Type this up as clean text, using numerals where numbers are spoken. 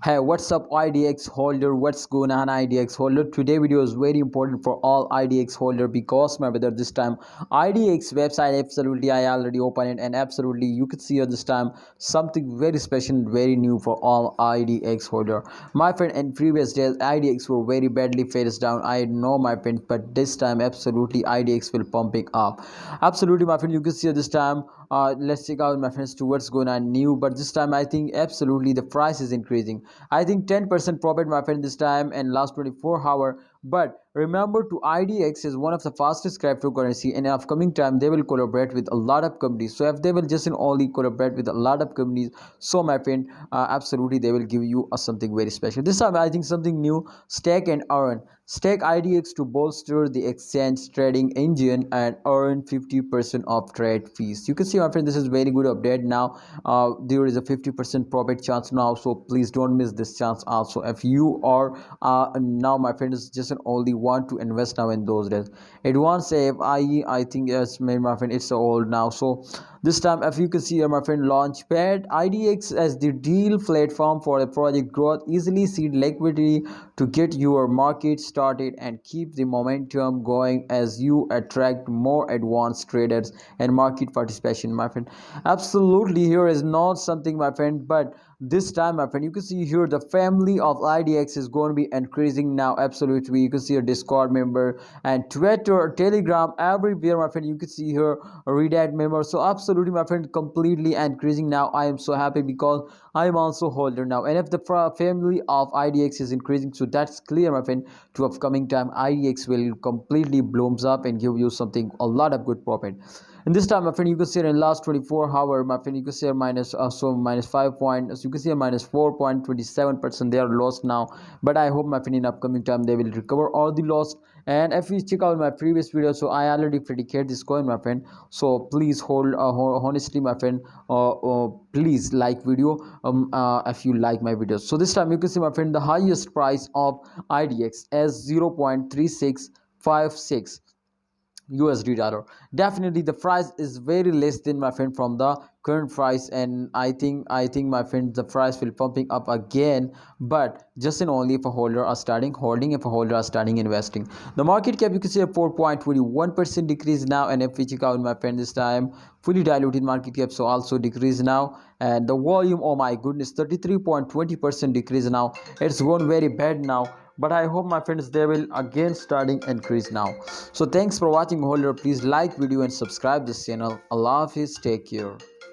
Hey, what's up IDEX holder? What's going on IDEX holder? Today video is very important for all IDEX holder because my brother, this time IDEX website absolutely I already opened it, and absolutely you could see here this time something very special and very new for all IDEX holder. My friend, in previous days IDEX were very badly face down, I know my friend, but this time absolutely IDEX will pumping up. Absolutely my friend, you can see here this time let's check out my friends to what's going on new, but this time I think absolutely the price is increasing. I think 10% profit my friend this time and last 24 hour. But remember, to IDEX is one of the fastest cryptocurrency, and in upcoming time they will collaborate with a lot of companies. So if they will just only collaborate with a lot of companies, so my friend, absolutely they will give you something very special. This time I think something new: stake and earn. Stake IDEX to bolster the exchange trading engine and earn 50% of trade fees. You can see my friend, this is very good update now. There is a 50% profit chance now, so please don't miss this chance also. If you are now my friend is just only want to invest now in those days. Advanced save I think yes my friend, it's old now. So this time if you can see here my friend, launchpad IDEX as the deal platform for a project growth, easily seed liquidity to get your market started and keep the momentum going as you attract more advanced traders and market participation my friend. Absolutely, here is not something my friend, but this time my friend, you can see here the family of IDEX is going to be increasing now. Absolutely, you can see a Discord member and Twitter, Telegram, everywhere my friend. You can see here a Reddit member. So absolutely my friend, completely increasing now. I am so happy because I am also holder now, and if the family of IDEX is increasing, so that's clear my friend, to upcoming time IDEX will completely blooms up and give you something a lot of good profit. And this time my friend, you can see in last 24 hour my friend, you can see minus minus 5 point, so you can see minus 4.27% they are lost now. But I hope my friend in upcoming time they will recover all the loss. And if you check out my previous video, so I already predicted this coin my friend. So please hold honestly my friend, please like video if you like my videos. So this time you can see my friend, the highest price of IDEX as 0.3656 USD dollar. Definitely the price is very less than my friend from the current price, and I think my friend, the price will pumping up again, but just and only if a holder are starting holding, if a holder are starting investing. The market cap, you can see a 4.21% decrease now, and if we check out my friend, this time fully diluted market cap so also decrease now. And the volume, oh my goodness, 33.20% decrease now. It's gone very bad now, but I hope my friends they will again starting increase now. So thanks for watching holder, please like video and subscribe this channel. Allah Hafiz, take care.